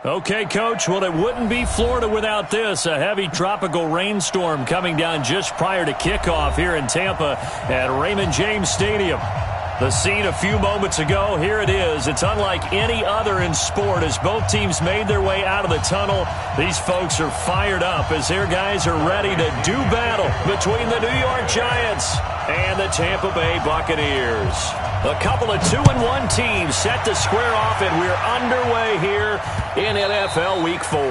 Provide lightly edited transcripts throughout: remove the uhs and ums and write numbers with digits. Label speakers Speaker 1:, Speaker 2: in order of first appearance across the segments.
Speaker 1: Okay, Coach, well, it wouldn't be Florida without this. A heavy tropical rainstorm coming down just prior to kickoff here in Tampa at Raymond James Stadium. The scene a few moments ago, here it is. It's unlike any other in sport as both teams made their way out of the tunnel. These folks are fired up as their guys are ready to do battle between the New York Giants and the Tampa Bay Buccaneers. A couple of 2-1 teams set to square off, and we're underway here in NFL Week 4.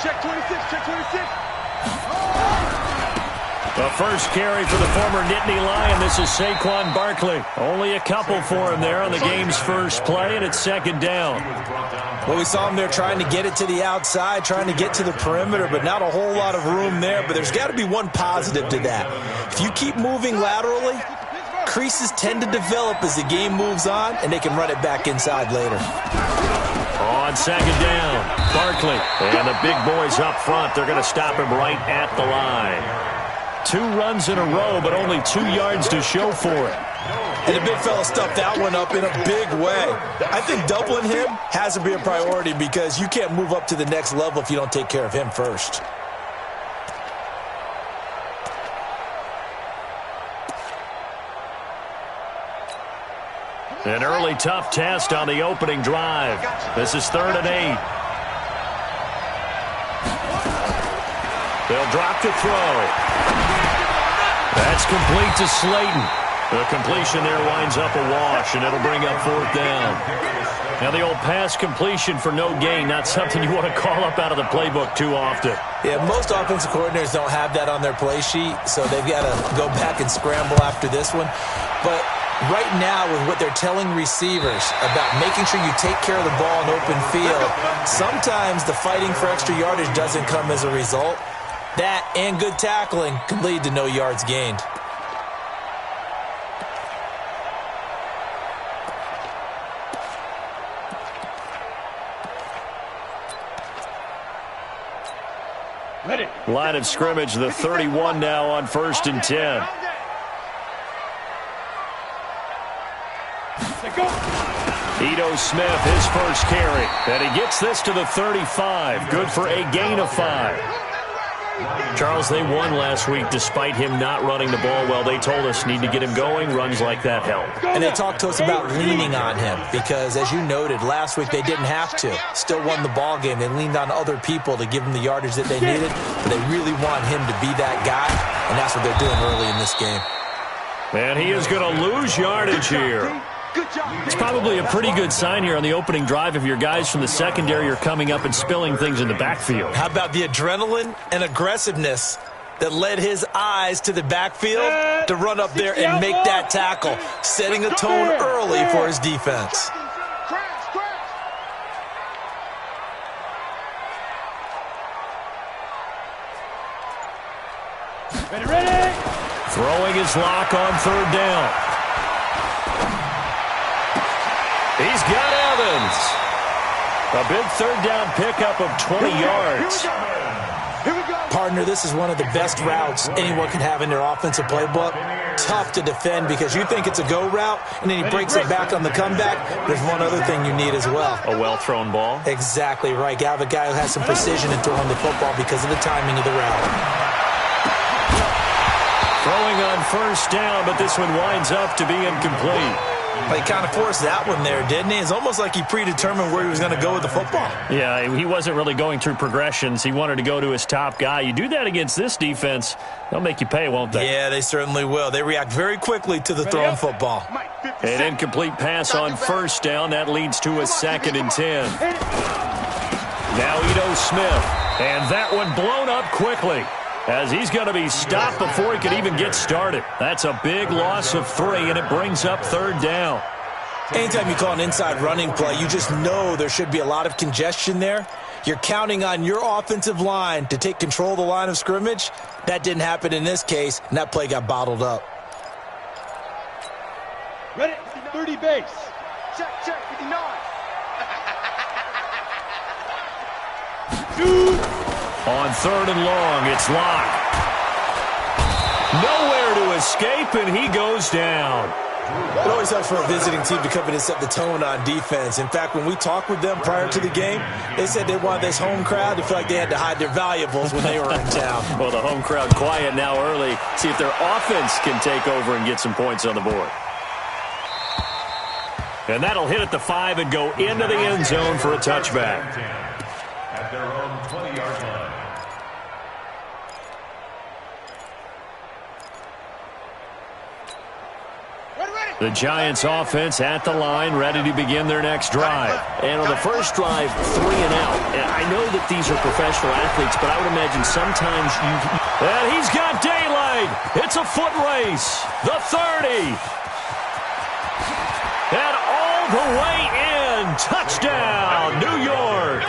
Speaker 2: Check 26, check 26.
Speaker 1: The first carry for the former Nittany Lion. This is Saquon Barkley. Only a couple for him there on the game's first play, and it's second down.
Speaker 3: Well, we saw him there trying to get it to the outside, trying to get to the perimeter, but not a whole lot of room there. But there's got to be one positive to that. If you keep moving laterally, creases tend to develop as the game moves on, and they can run it back inside later.
Speaker 1: On second down, Barkley. And the big boys up front, they're going to stop him right at the line. 2 runs in a row, but only 2 yards to show for it.
Speaker 3: And the big fella stuffed that one up in a big way. I think doubling him has to be a priority because you can't move up to the next level if you don't take care of him first.
Speaker 1: An early tough test on the opening drive. This is 3rd and 8. They'll drop to throw. That's complete to Slayton. The completion there winds up a wash, and it'll bring up 4th down. Now, the old pass completion for no gain, not something you want to call up out of the playbook too often.
Speaker 3: Yeah, most offensive coordinators don't have that on their play sheet, so they've got to go back and scramble after this one. But right now, with what they're telling receivers about making sure you take care of the ball in open field, sometimes the fighting for extra yardage doesn't come as a result. That and good tackling can lead to no yards gained.
Speaker 2: Ready.
Speaker 1: Line of scrimmage, the 31 now on 1st and 10. Ito Smith, his first carry. And he gets this to the 35. Good for a gain of 5. Charles, they won last week despite him not running the ball well. They told us need to get him going. Runs like that help.
Speaker 3: And they talked to us about leaning on him because, as you noted, last week they didn't have to. Still won the ball game. They leaned on other people to give them the yardage that they needed. But they really want him to be that guy, and that's what they're doing early in this game.
Speaker 1: And he is going to lose yardage here. It's probably a pretty good sign here on the opening drive if your guys from the secondary are coming up and spilling things in the backfield.
Speaker 3: How about the adrenaline and aggressiveness that led his eyes to the backfield to run up there and make that tackle, setting a tone early for his defense.
Speaker 2: Ready.
Speaker 1: Throwing his lock on 3rd down. He's got Evans. A big 3rd down pickup of 20 yards.
Speaker 3: Partner, this is one of the best routes anyone can have in their offensive playbook. Tough to defend because you think it's a go route, and then he breaks it back on the comeback. There's one other thing you need as well.
Speaker 1: A well-thrown ball.
Speaker 3: Exactly right. You have a guy who has some precision in throwing the football because of the timing of the route.
Speaker 1: Throwing on 1st down, but this one winds up to be incomplete.
Speaker 3: He kind of forced that one there, didn't he? It's almost like he predetermined where he was going to go with the football.
Speaker 1: Yeah, he wasn't really going through progressions. He wanted to go to his top guy. You do that against this defense, they'll make you pay, won't they?
Speaker 3: Yeah, they certainly will. They react very quickly to the thrown football.
Speaker 1: An incomplete pass on 1st down. That leads to a 2nd and 10. Now Ito Smith. And that one blown up quickly, as he's going to be stopped before he could even get started. That's a big loss of 3, and it brings up 3rd down.
Speaker 3: Anytime you call an inside running play, you just know there should be a lot of congestion there. You're counting on your offensive line to take control of the line of scrimmage. That didn't happen in this case, and that play got bottled up.
Speaker 2: Ready, 30 base. Check, 59.
Speaker 1: On 3rd and long, it's Locke. Nowhere to escape, and he goes down.
Speaker 3: It always helps for a visiting team to come in and set the tone on defense. In fact, when we talked with them prior to the game, they said they wanted this home crowd to feel like they had to hide their valuables when they were in town.
Speaker 1: Well, the home crowd quiet now early. See if their offense can take over and get some points on the board. And that'll hit at the 5 and go into the end zone for a touchback.
Speaker 4: At their own 20-yard line.
Speaker 1: The Giants offense at the line, ready to begin their next drive. And on the first drive, 3 and out. And I know that these are professional athletes, but I would imagine sometimes And he's got daylight. It's a foot race. The 30. And all the way in. Touchdown, New York.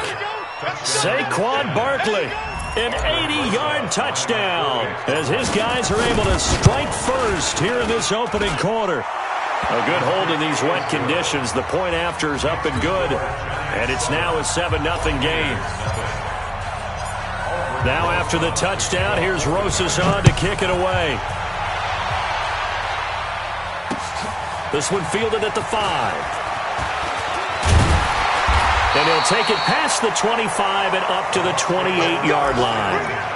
Speaker 1: Saquon Barkley. An 80-yard touchdown as his guys are able to strike first here in this opening quarter. A good hold in these wet conditions. The point after is up and good. And it's now a 7-0 game. Now after the touchdown, here's Rosas on to kick it away. This one fielded at the 5. And he'll take it past the 25 and up to the 28-yard line.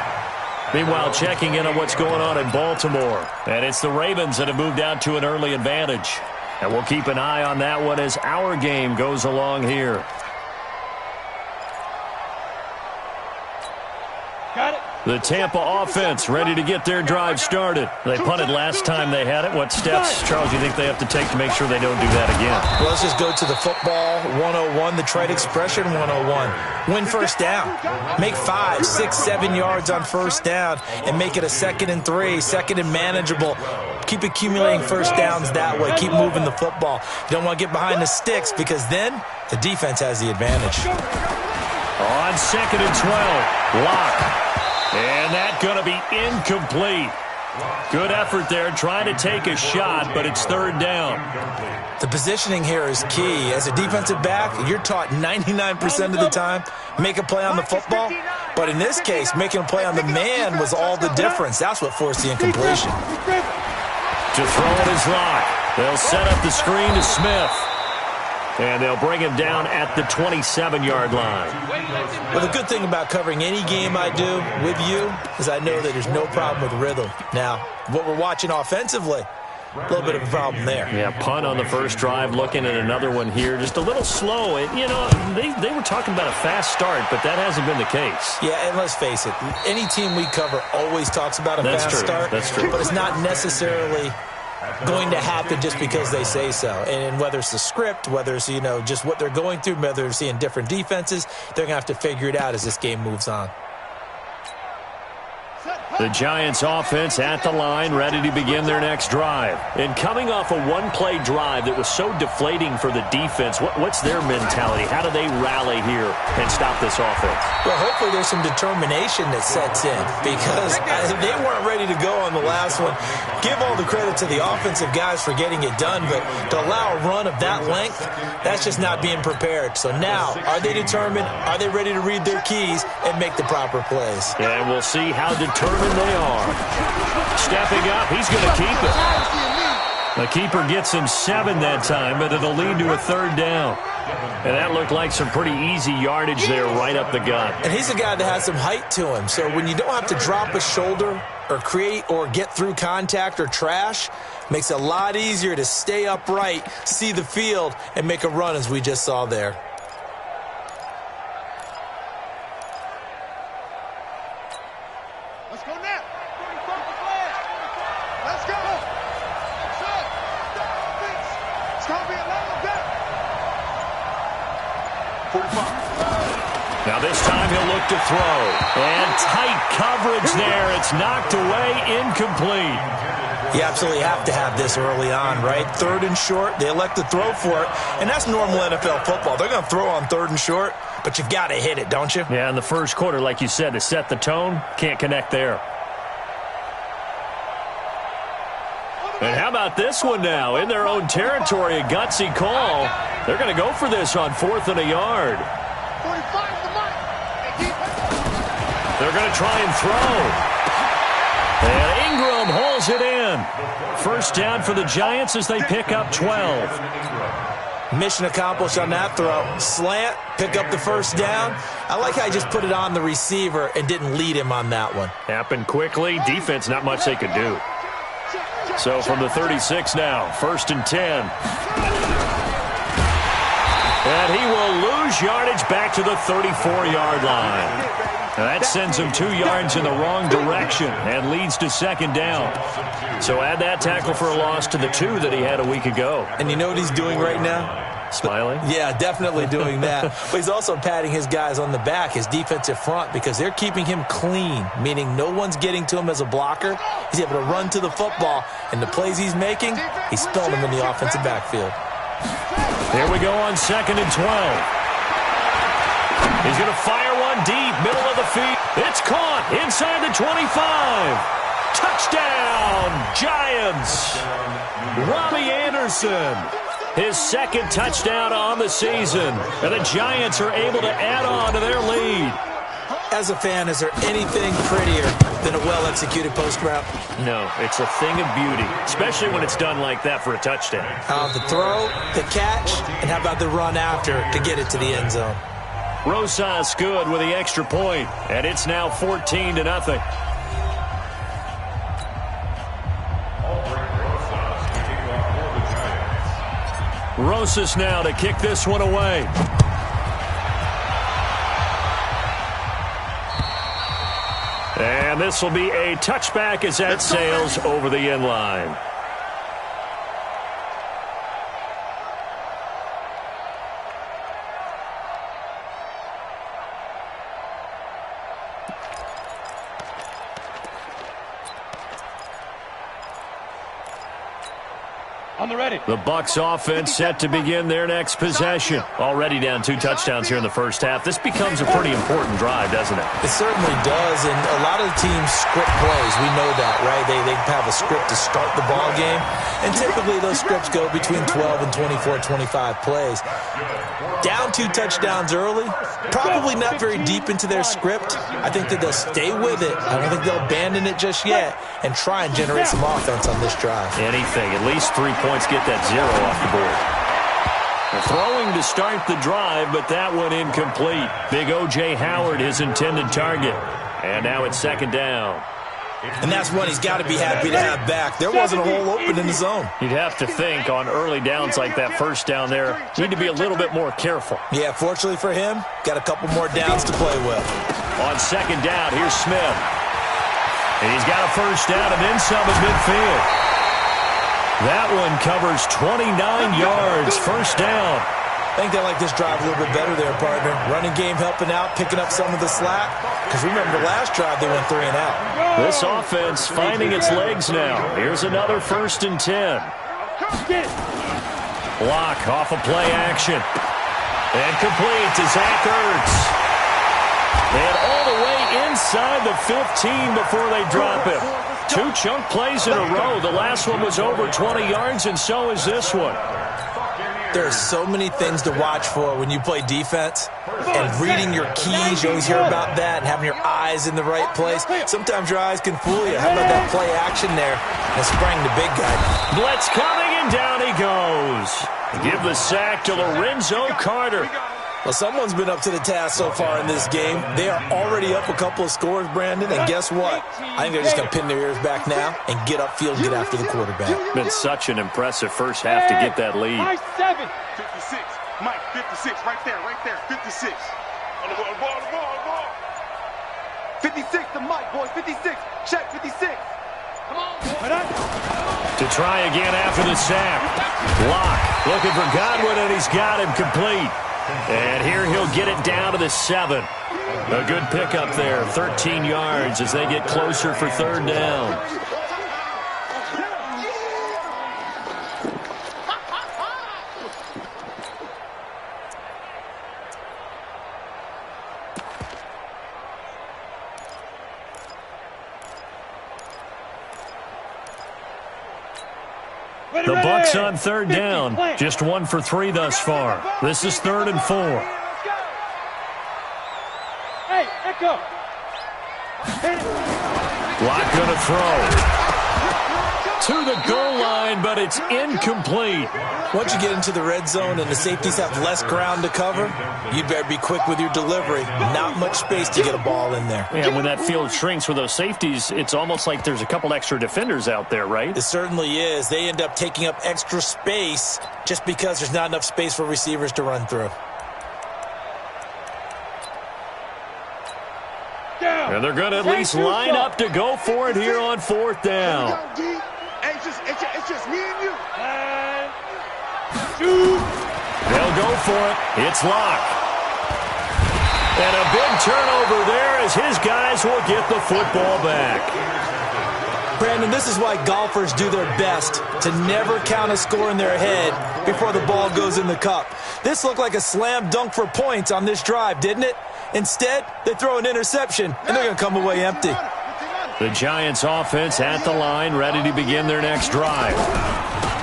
Speaker 1: Meanwhile, checking in on what's going on in Baltimore. And it's the Ravens that have moved out to an early advantage. And we'll keep an eye on that one as our game goes along here.
Speaker 2: Got it.
Speaker 1: The Tampa offense ready to get their drive started. They punted last time they had it. What steps, Charles, do you think they have to take to make sure they don't do that again?
Speaker 3: Well, let's just go to the football 101, the trade expression 101. Win first down. Make 5, 6, 7 yards on first down and make it a 2nd and 3, 2nd and manageable. Keep accumulating first downs that way. Keep moving the football. You don't want to get behind the sticks because then the defense has the advantage.
Speaker 1: On 2nd and 12, Locke. And that's going to be incomplete. Good effort there trying to take a shot, but it's 3rd down.
Speaker 3: The positioning here is key. As a defensive back, you're taught 99% of the time, make a play on the football. But in this case, making a play on the man was all the difference. That's what forced the incompletion.
Speaker 1: To throw it is Locke. They'll set up the screen to Smith. And they'll bring him down at the 27-yard line.
Speaker 3: Well, the good thing about covering any game I do with you is I know that there's no problem with rhythm. Now, what we're watching offensively, a little bit of a problem there.
Speaker 1: Yeah, punt on the first drive, looking at another one here. Just a little slow. And, you know, they were talking about a fast start, but that hasn't been the case.
Speaker 3: Yeah, and let's face it, any team we cover always talks about a fast start.
Speaker 1: That's true.
Speaker 3: But it's not necessarily going to happen just because they say so. And whether it's the script, whether it's, you know, just what they're going through, whether they're seeing different defenses, they're going to have to figure it out as this game moves on.
Speaker 1: The Giants offense at the line, ready to begin their next drive. And coming off a one-play drive that was so deflating for the defense, what's their mentality? How do they rally here and stop this offense?
Speaker 3: Well, hopefully there's some determination that sets in because they weren't ready to go on the last one. Give all the credit to the offensive guys for getting it done, but to allow a run of that length, that's just not being prepared. So now, are they determined? Are they ready to read their keys and make the proper plays?
Speaker 1: And we'll see how determined they are. Stepping up, he's going to keep it. The keeper gets him 7 that time, but it'll lead to a 3rd down. And that looked like some pretty easy yardage there right up the gut.
Speaker 3: And he's a guy that has some height to him. So when you don't have to drop a shoulder or create or get through contact or trash, makes it a lot easier to stay upright, see the field, and make a run as we just saw there.
Speaker 2: Let's go now. Let's go. It's going to be a long day. 45.
Speaker 1: Now this time he'll look to throw. And tight coverage there. It's knocked away, incomplete.
Speaker 3: You absolutely have to have this early on, right? 3rd and short, they elect to throw for it, and that's normal NFL football. They're going to throw on 3rd and short, but you've got to hit it, don't you?
Speaker 1: Yeah, in the first quarter, like you said, to set the tone, can't connect there. And how about this one now? In their own territory, a gutsy call. They're going to go for this on 4th and a yard.
Speaker 2: 45 the mark.
Speaker 1: They're going to try and throw. And Ingram hauls it in. First down for the Giants as they pick up 12.
Speaker 3: Mission accomplished on that throw. Slant, pick up the first down. I like how he just put it on the receiver and didn't lead him on that one.
Speaker 1: Happened quickly. Defense, not much they could do. So from the 36 now, 1st and 10. And he will lose yardage back to the 34-yard line. And that sends him 2 yards in the wrong direction and leads to 2nd down. So add that tackle for a loss to the 2 that he had a week ago.
Speaker 3: And you know what he's doing right now?
Speaker 1: Smiling?
Speaker 3: Yeah, definitely doing that. But he's also patting his guys on the back, his defensive front, because they're keeping him clean, meaning no one's getting to him as a blocker. He's able to run to the football, and the plays he's making, he's spelling them in the offensive backfield.
Speaker 1: Here we go on 2nd and 12. He's going to fire one deep, middle of the field. It's caught inside the 25. Touchdown, Giants. Robbie Anderson, his 2nd touchdown on the season. And the Giants are able to add on to their lead.
Speaker 3: As a fan, is there anything prettier than a well-executed post route?
Speaker 1: No, it's a thing of beauty, especially when it's done like that for a touchdown.
Speaker 3: The throw, the catch, and how about the run after to get it to the end zone?
Speaker 1: Rosas good with the extra point, and it's now 14-0. Rosas now to kick this one away. And this will be a touchback as that sails over the end line. The Bucs offense set to begin their next possession. Already down 2 touchdowns here in the first half. This becomes a pretty important drive, doesn't it?
Speaker 3: It certainly does, and a lot of the teams script plays. We know that, right? They have a script to start the ball game, and typically those scripts go between 12 and 24, 25 plays. Down 2 touchdowns early, probably not very deep into their script. I think that they'll stay with it. I don't think they'll abandon it just yet and try and generate some offense on this drive.
Speaker 1: Anything, at least 3 points, get that 0 off the board. They're throwing to start the drive, but that one incomplete. Big O.J. Howard, his intended target. And now it's 2nd down.
Speaker 3: And that's one he's got to be happy to have back. There wasn't a hole open in the zone.
Speaker 1: You'd have to think on early downs like that first down there, need to be a little bit more careful.
Speaker 3: Yeah, fortunately for him, got a couple more downs to play with.
Speaker 1: On 2nd down, here's Smith. And he's got a first down and then some at midfield. That one covers 29 yards, first down.
Speaker 3: I think they like this drive a little bit better there, partner. Running game helping out, picking up some of the slack. Because remember, the last drive they went 3 and out.
Speaker 1: This offense finding its legs now. Here's another 1st and 10. Block off a play action. And complete to Zach Ertz. And all the way inside the 15 before they drop him. 2 chunk plays in a row. The last one was over 20 yards, and so is this one.
Speaker 3: There are so many things to watch for when you play defense. And reading your keys, you always hear about that, and having your eyes in the right place. Sometimes your eyes can fool you. How about that play action there? And sprang the big guy.
Speaker 1: Blitz coming, and down he goes. Give the sack to Lorenzo Carter.
Speaker 3: Well, someone's been up to the task so far in this game. They are already up a couple of scores, Brandon, and guess what? I think they're just going to pin their ears back now and get upfield and get after the quarterback.
Speaker 1: Been such an impressive first half to get that lead.
Speaker 2: 56, Mike, 56, right there, 56. On the ball. 56 to Mike, boys, 56, check, 56. Come on,
Speaker 1: To try again after the sack. Lock looking for Godwin, and he's got him complete. And here he'll get it down to the 7. A good pickup there, 13 yards as they get closer for 3rd down. The Bucs on 3rd down, just 1 for 3 thus far. This is 3rd and 4.
Speaker 2: Hey, echo.
Speaker 1: Lock going to throw. To the goal line, but it's incomplete.
Speaker 3: Once you get into the red zone and the safeties have less ground to cover, you better be quick with your delivery. Not much space to get a ball in there.
Speaker 1: Yeah, when that field shrinks with those safeties, it's almost like there's a couple extra defenders out there, right?
Speaker 3: It certainly is. They end up taking up extra space just because there's not enough space for receivers to run through.
Speaker 1: And they're going to at least line up to go for it here on 4th down.
Speaker 2: It's just me and you.
Speaker 1: They'll go for it. It's Locke. And a big turnover there as his guys will get the football back.
Speaker 3: Brandon, this is why golfers do their best to never count a score in their head before the ball goes in the cup. This looked like a slam dunk for points on this drive, didn't it? Instead, they throw an interception, and they're going to come away empty.
Speaker 1: The Giants offense at the line, ready to begin their next drive.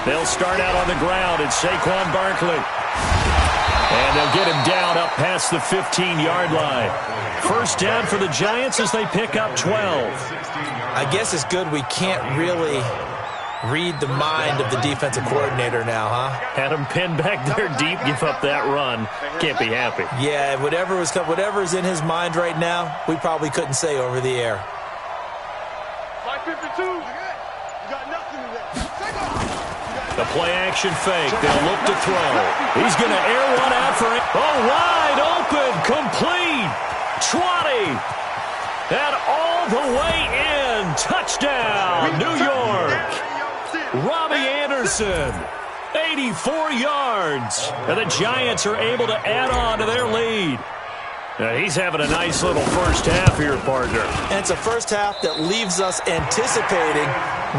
Speaker 1: They'll start out on the ground. It's Saquon Barkley. And they'll get him down up past the 15-yard line. First down for the Giants as they pick up 12.
Speaker 3: I guess it's good we can't really read the mind of the defensive coordinator now, huh?
Speaker 1: Had him pinned back there deep, give up that run. Can't be happy.
Speaker 3: Yeah, whatever's in his mind right now, we probably couldn't say over the air.
Speaker 2: 552. You got nothing in there.
Speaker 1: The play-action fake. They'll look to throw. He's going to air one out for it. Oh, wide open, complete. 20. And all the way in. Touchdown, New York. Robbie Anderson, 84 yards. And the Giants are able to add on to their lead. Now he's having a nice little first half here, partner.
Speaker 3: And it's a first half that leaves us anticipating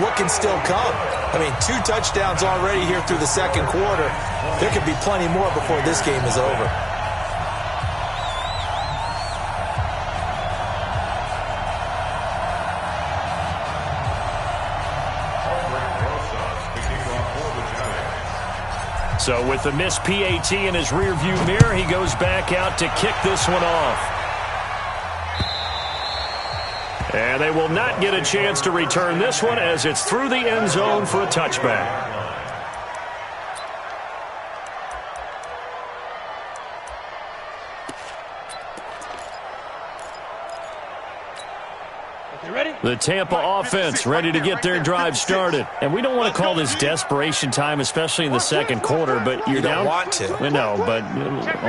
Speaker 3: what can still come. I mean, 2 touchdowns already here through the second quarter. There could be plenty more before this game is over.
Speaker 1: So with the missed PAT in his rearview mirror, he goes back out to kick this one off. And they will not get a chance to return this one as it's through the end zone for a touchback. The Tampa offense ready to get their drive started. And we don't want to call this desperation time, especially in the second quarter, but you're down.
Speaker 3: You don't want to.
Speaker 1: No, but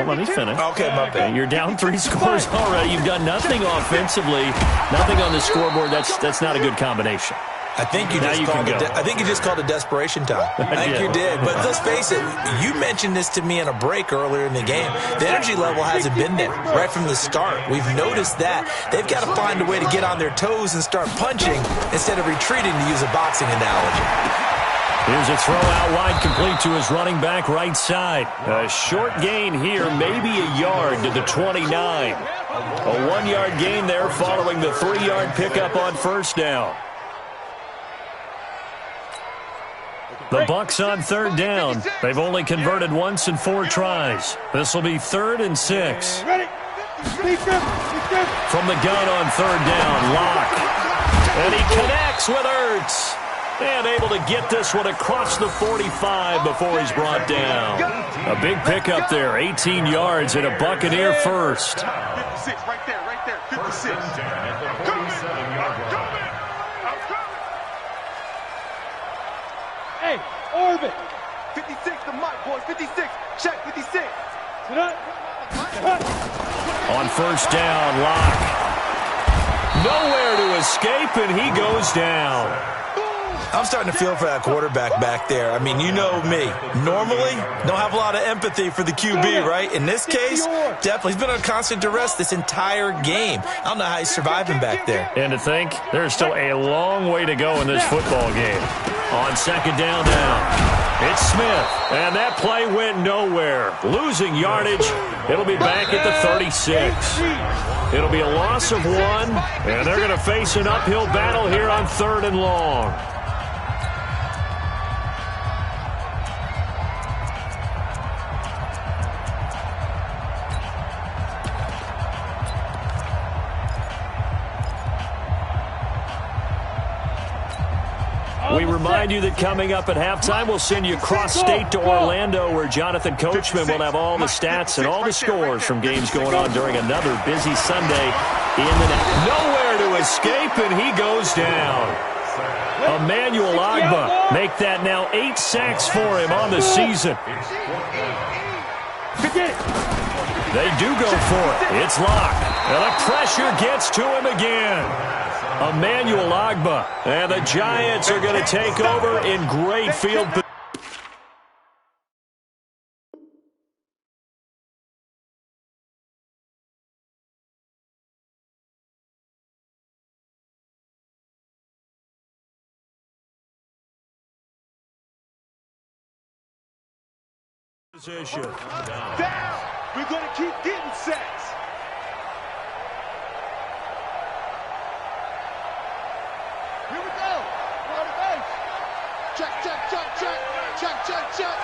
Speaker 1: let me finish.
Speaker 3: Okay, my bad.
Speaker 1: You're down 3 scores already. You've done nothing offensively, nothing on the scoreboard. That's not a good combination.
Speaker 3: I think you just called it desperation time. I think you did. But let's face it, you mentioned this to me in a break earlier in the game. The energy level hasn't been there right from the start. We've noticed that. They've got to find a way to get on their toes and start punching instead of retreating, to use a boxing analogy.
Speaker 1: Here's a throw out wide, complete to his running back right side. A short gain here, maybe a yard to the 29. A 1-yard gain there following the 3-yard pickup on first down. The Bucs on third down. They've only converted once in 4 tries. This will be 3rd and 6. From the gun on third down, Locke. And he connects with Ertz. And able to get this one across the 45 before he's brought down. A big pickup there, 18 yards and a Buccaneer first.
Speaker 2: 56, right there, 56.
Speaker 5: Hey, orbit.
Speaker 2: 56, the mic, boys. 56. Check 56.
Speaker 1: On first down, Locke. Nowhere to escape, and he goes down.
Speaker 3: I'm starting to feel for that quarterback back there. I mean, you know me. Normally, don't have a lot of empathy for the QB, right? In this case, definitely. He's been on constant duress this entire game. I don't know how he's surviving back there.
Speaker 1: And to think, there's still a long way to go in this football game. On second down now, it's Smith. And that play went nowhere. Losing yardage. It'll be back at the 36. It'll be a loss of 1, and they're going to face an uphill battle here on 3rd and long. We remind you that coming up at halftime, we'll send you cross-state to Orlando, where Jonathan Coachman will have all the stats and all the scores from games going on during another busy Sunday in the net. Nowhere to escape, and he goes down. Emmanuel Agba make that now 8 sacks for him on the season. They do go for it. It's locked. And the pressure gets to him again. Emmanuel Agba. And the Giants are going to take over in great field position.
Speaker 2: Down. We're going to keep getting sacks. Here we go. On the base. Check, check, check, check. Check, check, check.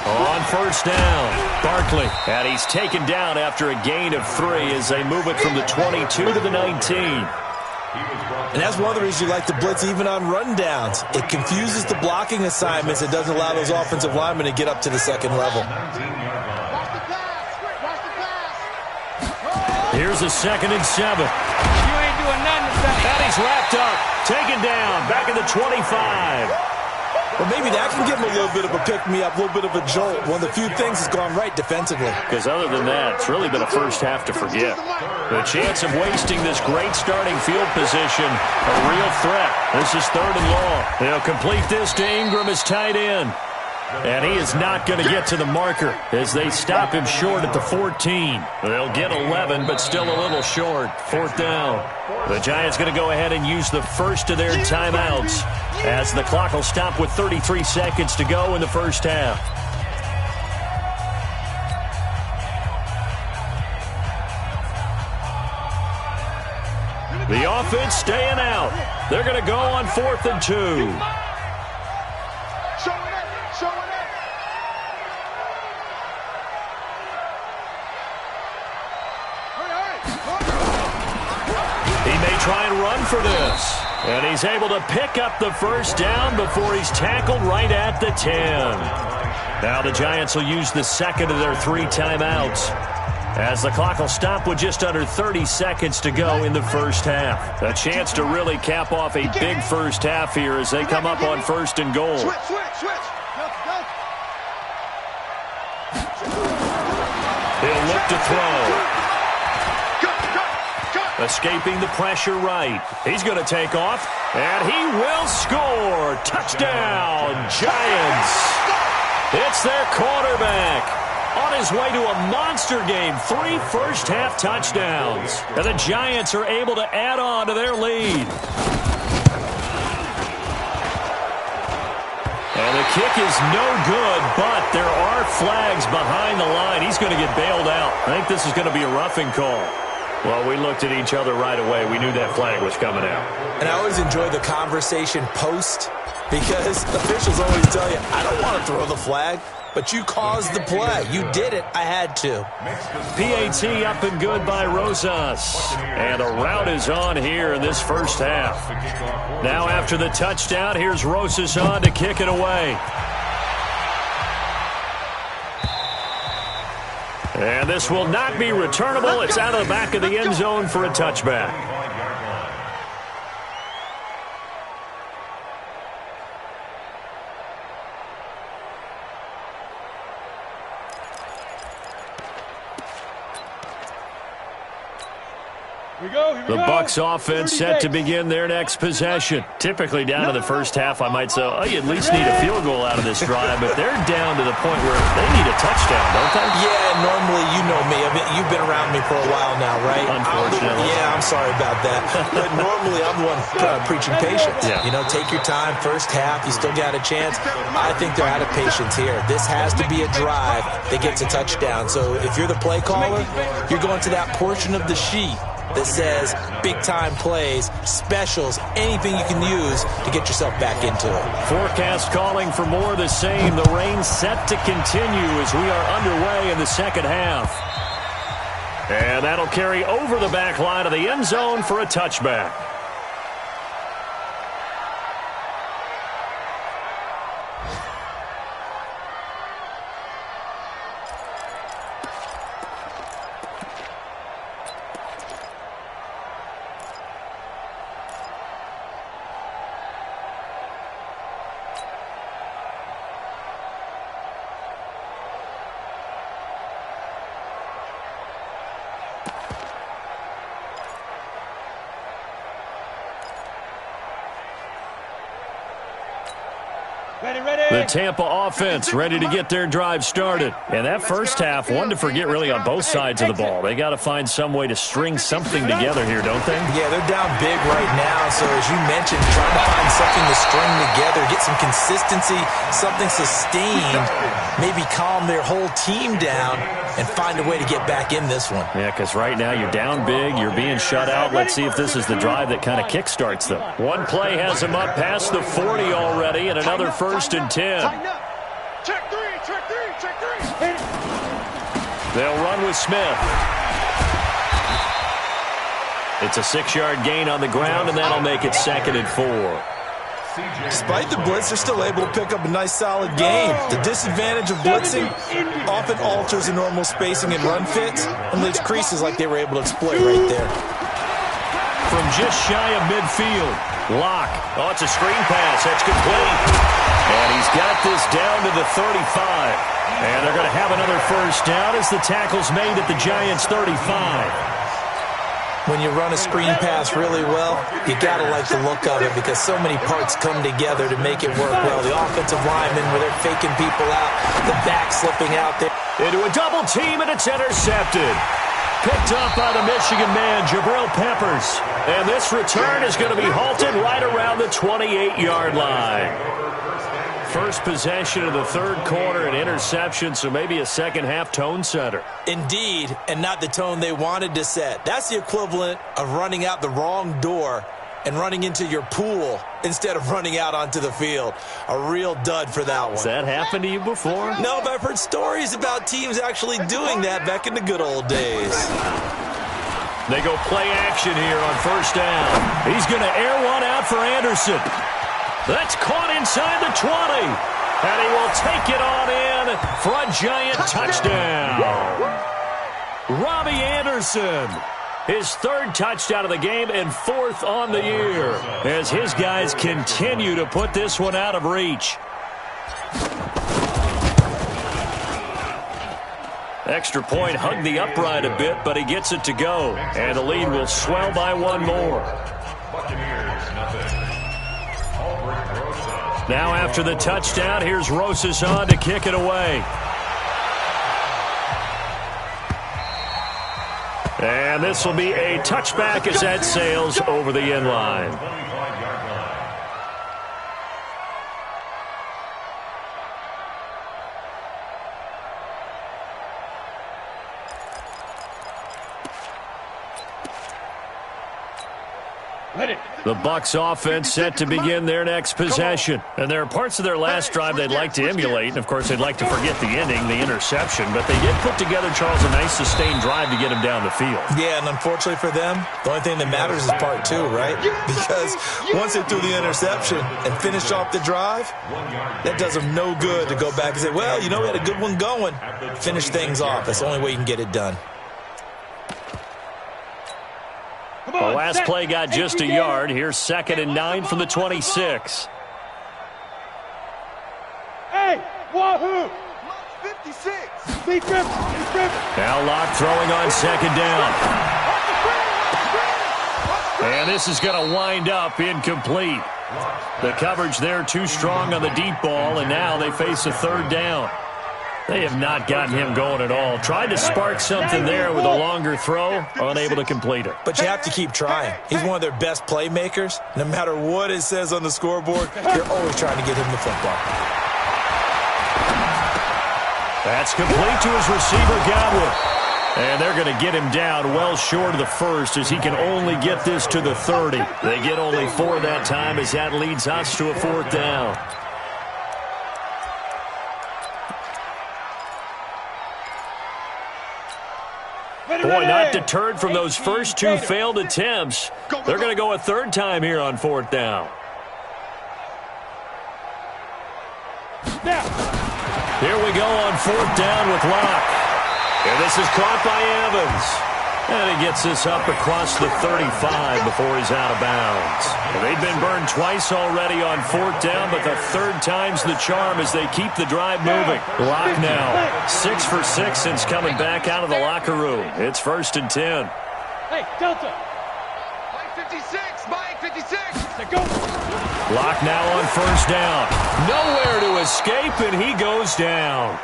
Speaker 1: On first down, Barkley. And he's taken down after a gain of 3 as they move it from the 22 to the 19.
Speaker 3: And that's one of the reasons you like to blitz even on rundowns. It confuses the blocking assignments. It doesn't allow those offensive linemen to get up to the second level.
Speaker 1: Here's a 2nd and 7.
Speaker 5: You ain't doing nothing to that.
Speaker 1: And he's wrapped up, taken down, back at the 25.
Speaker 3: Well, maybe that can give him a little bit of a pick-me-up, a little bit of a jolt. One of the few things that's gone right defensively.
Speaker 1: Because other than that, it's really been a first half to forget. The chance of wasting this great starting field position, a real threat. This is 3rd and long. They'll complete this to Ingram as tight end. And he is not going to get to the marker as they stop him short at the 14. They'll get 11, but still a little short. 4th down. The Giants going to go ahead and use the first of their timeouts as the clock will stop with 33 seconds to go in the first half. The offense staying out. They're going to go on 4th and 2. Try and run for this. And he's able to pick up the first down before he's tackled right at the 10. Now the Giants will use the 2nd of their 3 timeouts as the clock will stop with just under 30 seconds to go in the first half. A chance to really cap off a big first half here as they come up on 1st and goal. He'll look to throw. Escaping the pressure right. He's going to take off, and he will score. Touchdown, Giants. It's their quarterback. On his way to a monster game, 3 first-half touchdowns. And the Giants are able to add on to their lead. And the kick is no good, but there are flags behind the line. He's going to get bailed out. I think this is going to be a roughing call. Well, we looked at each other right away. We knew that flag was coming out.
Speaker 3: And I always enjoy the conversation post because officials always tell you, I don't want to throw the flag, but you caused the play. You did it. I had to.
Speaker 1: PAT up and good by Rosas. And a rout is on here in this first half. Now after the touchdown, here's Rosas on to kick it away. And this will not be returnable. It's out of the back of the end zone for a touchback. The Bucs offense set to begin their next possession. Typically down to the first half, I might say, oh, you at least need a field goal out of this drive, but they're down to the point where they need a touchdown, don't they?
Speaker 3: Yeah, normally, you know me. I mean, you've been around me for a while now, right?
Speaker 1: Unfortunately.
Speaker 3: I'm sorry about that. But normally, I'm the one preaching patience.
Speaker 1: Yeah.
Speaker 3: You know, take your time. First half, you still got a chance. I think they're out of patience here. This has to be a drive that gets a touchdown. So if you're the play caller, you're going to that portion of the sheet that says big-time plays, specials, anything you can use to get yourself back into it.
Speaker 1: Forecast calling for more of the same. The rain set to continue as we are underway in the second half. And that'll carry over the back line of the end zone for a touchback. The Tampa offense ready to get their drive started. And that first half, one to forget really on both sides of the ball. They got to find some way to string something together here, don't they?
Speaker 3: Yeah, they're down big right now. So as you mentioned, trying to find something to string together, get some consistency, something sustained, maybe calm their whole team down and find a way to get back in this one.
Speaker 1: Yeah, because right now you're down big, you're being shut out. Let's see if this is the drive that kind of kickstarts them. One play has them up past the 40 already, and another 1st and 10.
Speaker 2: Check three, check three, check three.
Speaker 1: They'll run with Smith. It's a 6-yard gain on the ground, and that'll make it 2nd and 4.
Speaker 3: Despite the blitz, they're still able to pick up a nice, solid game. The disadvantage of blitzing often alters the normal spacing and run fits and leaves creases like they were able to exploit right there.
Speaker 1: From just shy of midfield, Locke. Oh, it's a screen pass. That's complete. And he's got this down to the 35. And they're going to have another 1st down as the tackle's made at the Giants' 35.
Speaker 3: When you run a screen pass really well, you got to like the look of it because so many parts come together to make it work well. The offensive linemen, where they're faking people out, the back slipping out there.
Speaker 1: Into a double team, and it's intercepted. Picked up by the Michigan man, Jabril Peppers. And this return is going to be halted right around the 28-yard line. First possession of the 3rd quarter, an interception, so maybe a second-half tone setter.
Speaker 3: Indeed, and not the tone they wanted to set. That's the equivalent of running out the wrong door and running into your pool instead of running out onto the field. A real dud for that one.
Speaker 1: Has that happened to you before?
Speaker 3: No, but I've heard stories about teams actually doing that back in the good old days.
Speaker 1: They go play action here on 1st down. He's going to air one out for Anderson. That's caught inside the 20. And he will take it on in for a Giant touchdown. Robbie Anderson, his 3rd touchdown of the game and 4th on the year, as his guys continue to put this one out of reach. Extra point hugged the upright a bit, but he gets it to go. And the lead will swell by 1 more. Now after the touchdown, here's Rosas on to kick it away. And this will be a touchback as that sails over the end line. The Bucs offense set to begin their next possession. And there are parts of their last drive they'd like to emulate. And, of course, they'd like to forget the ending, the interception. But they did put together, Charles, a nice sustained drive to get him down the field.
Speaker 3: Yeah, and unfortunately for them, the only thing that matters is part 2, right? Because once they threw the interception and finished off the drive, that does them no good to go back and say, well, you know, we had a good one going. Finish things off. That's the only way you can get it done.
Speaker 1: The last play got just a yard. Here's 2nd and 9 from the 26.
Speaker 5: Hey, wahoo!
Speaker 2: 56.
Speaker 5: Be driven.
Speaker 1: Now Locke throwing on 2nd down. And this is going to wind up incomplete. The coverage there too strong on the deep ball, and now they face a 3rd down. They have not gotten him going at all. Tried to spark something there with a longer throw, unable to complete it.
Speaker 3: But you have to keep trying. He's one of their best playmakers. No matter what it says on the scoreboard, you're always trying to get him the football.
Speaker 1: That's complete to his receiver, Godwin. And they're going to get him down well short of the 1st as he can only get this to the 30. They get only 4 that time as that leads us to a 4th down. Boy, not deterred from those first 2 failed attempts. They're going to go a 3rd time here on 4th down. Here we go on 4th down with Locke. And this is caught by Evans. And he gets this up across the 35 before he's out of bounds. Well, they've been burned twice already on 4th down, but the 3rd time's the charm as they keep the drive moving. Locke now 6 for 6 since coming back out of the locker room. It's 1st and 10.
Speaker 5: Hey, Delta.
Speaker 2: Mike 56, Mike 56.
Speaker 5: Go.
Speaker 1: Lock now on first down. Nowhere to escape, and he goes down.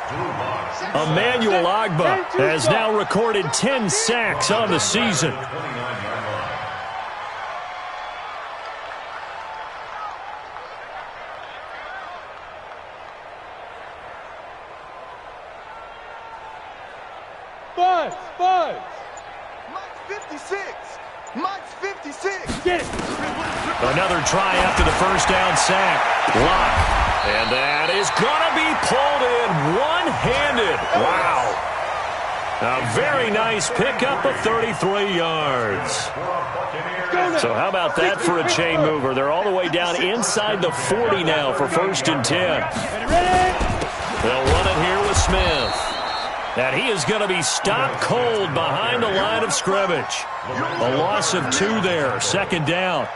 Speaker 1: Emmanuel Ogbah has now recorded 10 sacks on the season.
Speaker 5: Five.
Speaker 2: Mike's 56. Mike's 56.
Speaker 5: Get it.
Speaker 1: Another try after the first down sack. Lock. And that is going to be pulled in one-handed. Wow. A very nice pickup of 33 yards. So how about that for a chain mover? They're all the way down inside the 40 now for 1st and 10. They'll run it here with Smith. And he is going to be stopped cold behind the line of scrimmage. A loss of 2 there, 2nd down.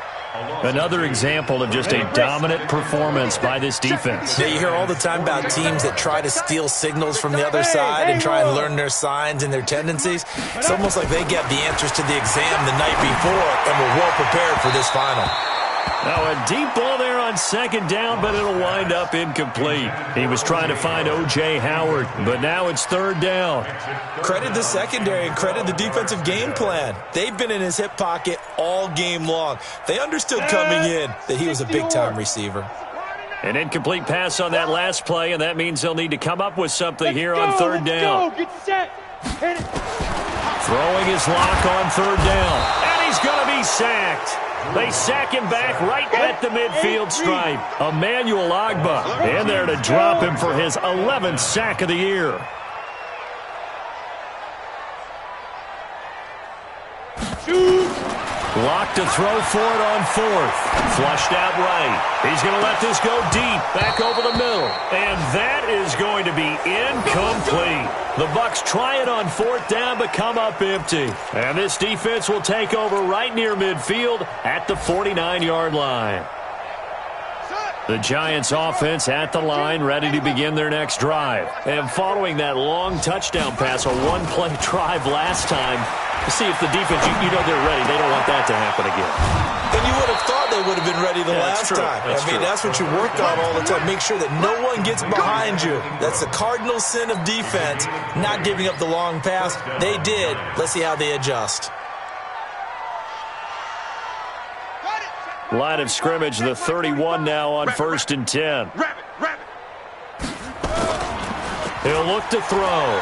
Speaker 1: Another example of just a dominant performance by this defense.
Speaker 3: Yeah, you hear all the time about teams that try to steal signals from the other side and try and learn their signs and their tendencies. It's almost like they get the answers to the exam the night before and were well prepared for this final.
Speaker 1: Now a deep ball there on 2nd down, but it'll wind up incomplete. He was trying to find O.J. Howard, but now it's 3rd down.
Speaker 3: Credit the secondary and credit the defensive game plan. They've been in his hip pocket all game long. They understood coming in that he was a big-time receiver.
Speaker 1: An incomplete pass on that last play, and that means they'll need to come up with something here on 3rd down.
Speaker 5: Get set. Hit it.
Speaker 1: Throwing his lock on 3rd down, and he's going to be sacked. They sack him back right at the midfield stripe. Emmanuel Ogbah in there to drop him for his 11th sack of the year. Lock to throw for it on 4th. Flushed out right. He's going to let this go deep, back over the middle. And that is going to be incomplete. The Bucs try it on 4th down, but come up empty. And this defense will take over right near midfield at the 49-yard line. The Giants offense at the line, ready to begin their next drive. And following that long touchdown pass, a one-play drive last time, to see if the defense, you know they're ready. They don't want that to happen again.
Speaker 3: And you would have thought they would have been ready the last time. That's what you work on all the time. Make sure that no one gets behind you. That's the cardinal sin of defense, not giving up the long pass. They did. Let's see how they adjust.
Speaker 1: Line of scrimmage, the 31 now on 1st and 10. He'll look to throw.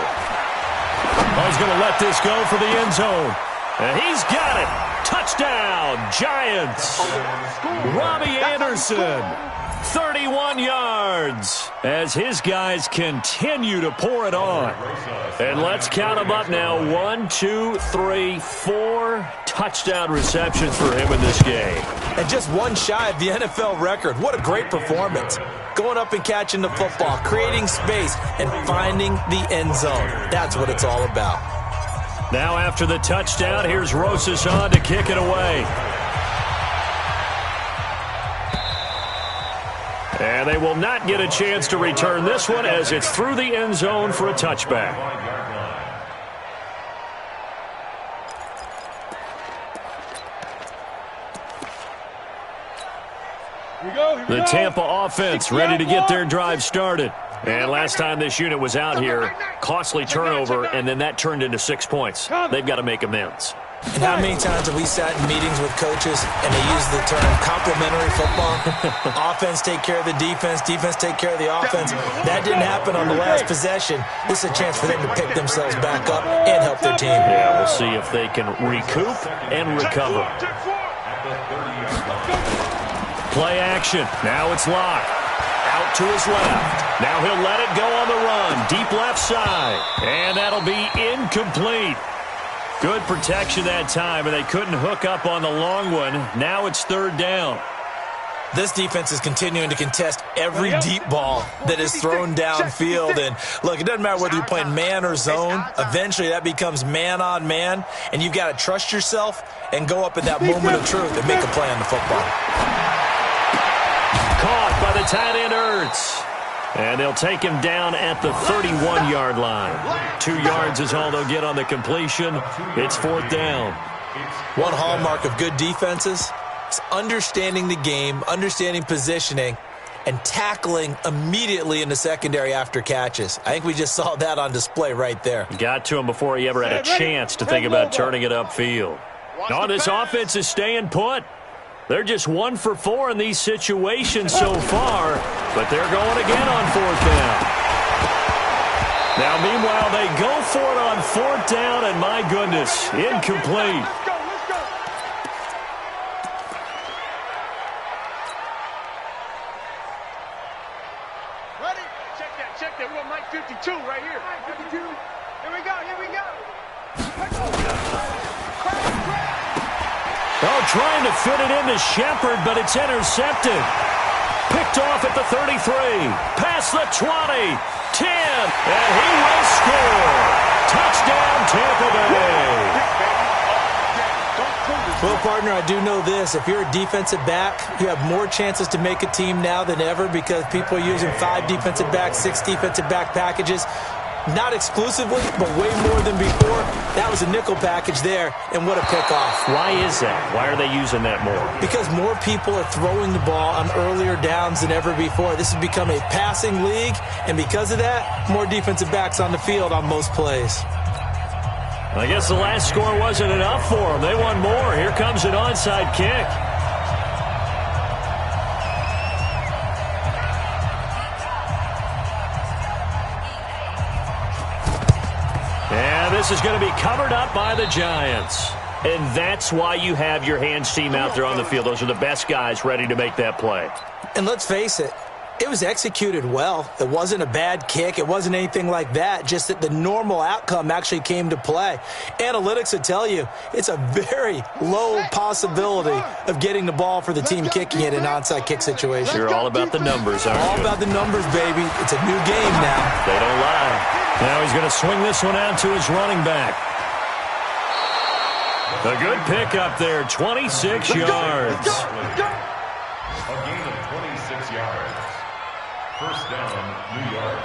Speaker 1: He's going to let this go for the end zone. And he's got it. Touchdown, Giants. Robbie Anderson, 31 yards, as his guys continue to pour it on. And let's count them up now. 1, 2, 3, 4 touchdown receptions for him in this game.
Speaker 3: And just one shy of the NFL record. What a great performance. Going up and catching the football, creating space, and finding the end zone. That's what it's all about.
Speaker 1: Now after the touchdown, here's Rosas on to kick it away. And they will not get a chance to return this one as it's through the end zone for a touchback. The Tampa offense ready to get their drive started. And last time this unit was out here, costly turnover, and then that turned into 6 points. They've got to make amends.
Speaker 3: And how many times have we sat in meetings with coaches and they use the term complementary football? Offense take care of the defense, defense take care of the offense. That didn't happen on the last possession. This is a chance for them to pick themselves back up and help their team.
Speaker 1: Yeah, we'll see if they can recoup and recover. Play action. Now it's Locke. Out to his left. Now he'll let it go on the run. Deep left side. And that'll be incomplete. Good protection that time, and they couldn't hook up on the long one. Now it's 3rd down.
Speaker 3: This defense is continuing to contest every deep ball that is thrown downfield. And, look, it doesn't matter whether you're playing man or zone. Eventually that becomes man on man, and you've got to trust yourself and go up at that moment of truth and make a play on the football.
Speaker 1: Caught by the tight end, Ertz. And they'll take him down at the 31-yard line. 2 yards is all they'll get on the completion. It's 4th down.
Speaker 3: One hallmark of good defenses It's understanding the game, understanding positioning, and tackling immediately in the secondary after catches. I think we just saw that on display right there.
Speaker 1: Got to him before he ever had a chance to think about turning it upfield. No, this offense is staying put. They're just 1 for 4 in these situations so far, but they're going again on 4th down. Now, meanwhile, they go for it on 4th down, and my goodness, incomplete.
Speaker 2: Check that. We're Mike 52 right here. 52. Here we go.
Speaker 1: Oh, trying to fit it into Shepard, but it's intercepted. Picked off at the 33. Past the 20. 10. And he will score. Touchdown, Tampa Bay.
Speaker 3: Well, partner, I do know this. If you're a defensive back, you have more chances to make a team now than ever because people are using 5 defensive backs, 6 defensive back packages. Not exclusively, but way more than before. That was a nickel package there, and what a pickoff.
Speaker 1: Why is that? Why are they using that more?
Speaker 3: Because more people are throwing the ball on earlier downs than ever before. This has become a passing league, and because of that, more defensive backs on the field on most plays.
Speaker 1: I guess the last score wasn't enough for them. They want more. Here comes an onside kick. And this is going to be covered up by the Giants. And that's why you have your hands team out there on the field. Those are the best guys ready to make that play.
Speaker 3: And let's face it, it was executed well. It wasn't a bad kick. It wasn't anything like that. Just that the normal outcome actually came to play. Analytics would tell you it's a very low possibility of getting the ball for the team kicking it in an onside kick situation.
Speaker 1: You're all about the numbers, aren't you?
Speaker 3: All about the numbers, baby. It's a new game now.
Speaker 1: They don't lie. Now he's going to swing this one out to his running back. A good pickup there, 26 yards.
Speaker 4: A gain of 26 yards. First down, New York.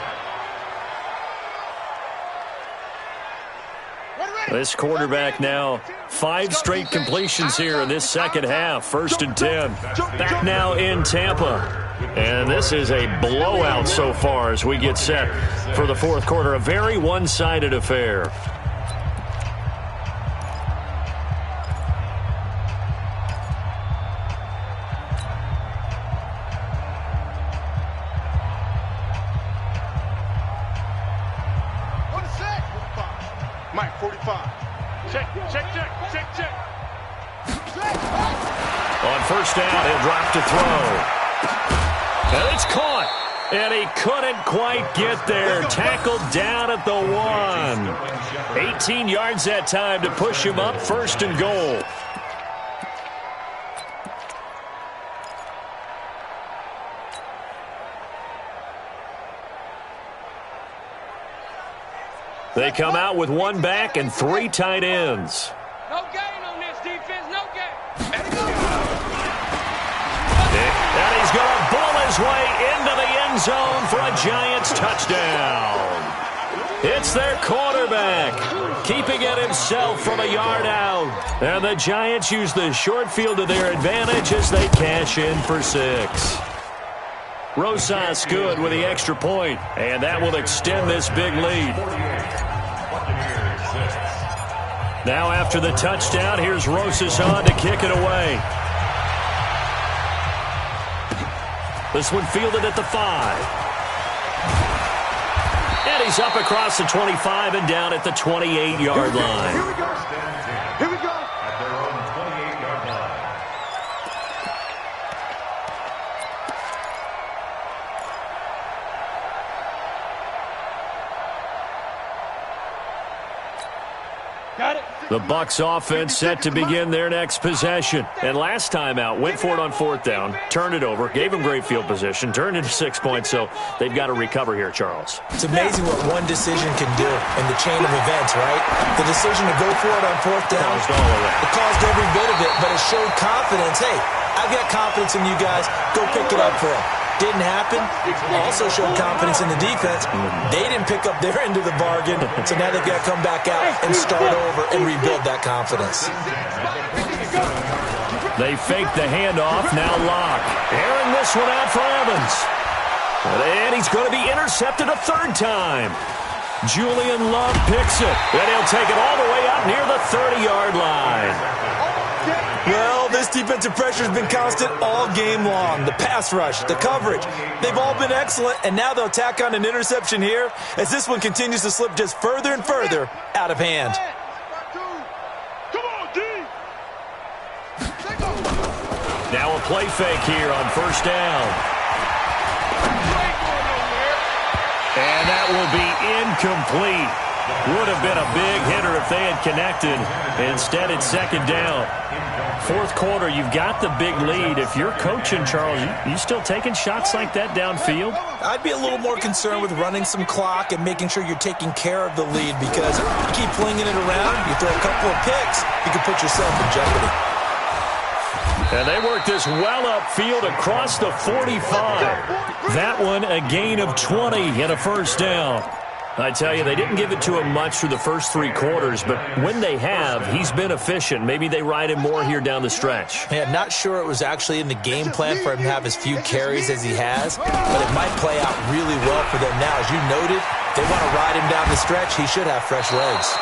Speaker 1: This quarterback now 5 straight completions here in this second half. 1st and 10. Back now in Tampa. And this is a blowout so far as we get set for the 4th quarter. A very one-sided affair.
Speaker 2: Mike 45. Check.
Speaker 1: On 1st down, he'll drop to throw. And it's caught. And he couldn't quite get there. Tackled down at the 1. 18 yards that time to push him up. 1st and goal. They come out with 1 back and 3 tight ends.
Speaker 5: No gain on this defense, no gain.
Speaker 1: And he's going to bull his way into the end zone for a Giants touchdown. It's their quarterback, keeping it himself from a yard out. And the Giants use the short field to their advantage as they cash in for 6. Rosas good with the extra point, and that will extend this big lead. Now after the touchdown, here's Rosas on to kick it away. This one fielded at the 5. And he's up across the 25 and down at the 28-yard line.
Speaker 2: Here we go.
Speaker 4: At their own 28-yard line.
Speaker 5: Got it.
Speaker 1: The Bucs offense set to begin their next possession. And last time out, went for it on 4th down, turned it over, gave them great field position, turned into 6 points, so they've got to recover here, Charles.
Speaker 3: It's amazing what one decision can do in the chain of events, right? The decision to go for it on 4th down,
Speaker 1: Caused all of that.
Speaker 3: it caused every bit of it, but it showed confidence. Hey, I've got confidence in you guys. Go pick it up for it. Didn't happen. Also showed confidence in the defense. They didn't pick up their end of the bargain, so now they've got to come back out and start over and rebuild that confidence.
Speaker 1: They fake the handoff, now Locke. Airing this one out for Evans. And he's going to be intercepted a third time. Julian Love picks it, and he'll take it all the way up near the 30-yard line.
Speaker 3: Well, this defensive pressure has been constant all game long. The pass rush, the coverage, they've all been excellent, and now they'll tack on an interception here as this one continues to slip just further and further out of hand.
Speaker 1: Now a play fake here on first down. And that will be incomplete. Would have been a big hitter if they had connected. Instead, it's second down. Fourth quarter, you've got the big lead. If you're coaching, Charles, you still taking shots like that downfield?
Speaker 3: I'd be a little more concerned with running some clock and making sure you're taking care of the lead, because you keep flinging it around, you throw a couple of picks, you can put yourself in jeopardy.
Speaker 1: And they work this well upfield across the 45. That one a gain of 20 and a first down. I tell you, they didn't give it to him much through the first three quarters, but when they have, he's been efficient. Maybe they ride him more here down the stretch.
Speaker 3: Yeah, not sure it was actually in the game plan for him to have as few carries as he has, but it might play out really well for them now. As you noted, if they want to ride him down the stretch, he should have fresh legs.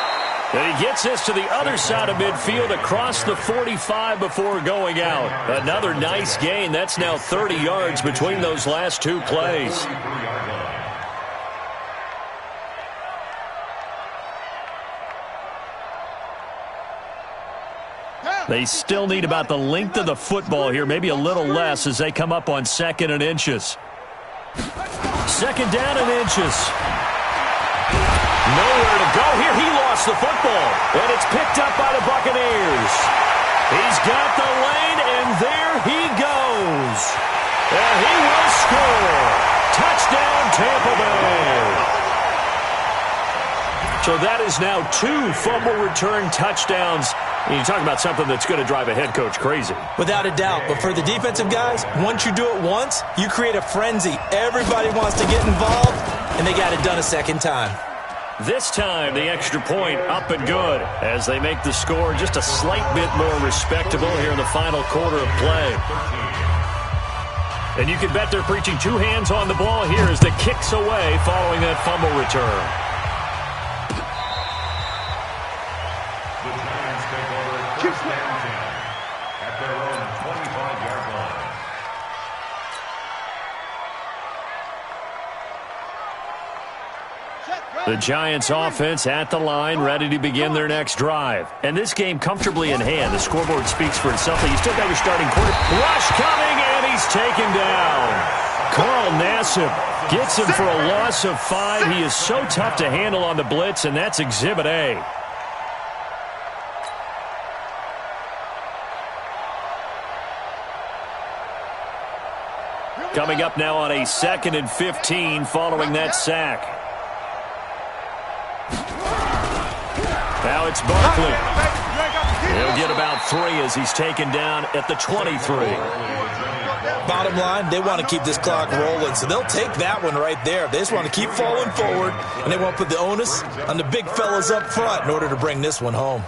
Speaker 1: And he gets this to the other side of midfield across the 45 before going out. Another nice gain. That's now 30 yards between those last two plays. They still need about the length of the football here, maybe a little less as they come up on 2nd and inches. 2nd down and inches. Nowhere to go here. He lost the football, and it's picked up by the Buccaneers. He's got the lane, and there he goes. And he will score. Touchdown, Tampa Bay. So that is now 2 fumble return touchdowns. And you talk about something that's going to drive a head coach crazy.
Speaker 3: Without a doubt. But for the defensive guys, once you do it once, you create a frenzy. Everybody wants to get involved, and they got it done a second time.
Speaker 1: This time, the extra point up and good as they make the score just a slight bit more respectable here in the final quarter of play. And you can bet they're preaching 2 hands on the ball here as the kick's away following that fumble return.
Speaker 4: The Giants take over first and 10 at their own 25-yard line.
Speaker 1: The Giants offense at the line, ready to begin their next drive. And this game comfortably in hand. The scoreboard speaks for itself. You still got your starting quarter. Rush coming, and he's taken down. Carl Nassib gets him for a loss of 5. He is so tough to handle on the blitz, and that's Exhibit A. Coming up now on a 2nd and 15 following that sack. Now it's Barkley. He'll get about 3 as he's taken down at the 23.
Speaker 3: Bottom line, they want to keep this clock rolling, so they'll take that one right there. They just want to keep falling forward, and they want to put the onus on the big fellas up front in order to bring this one home.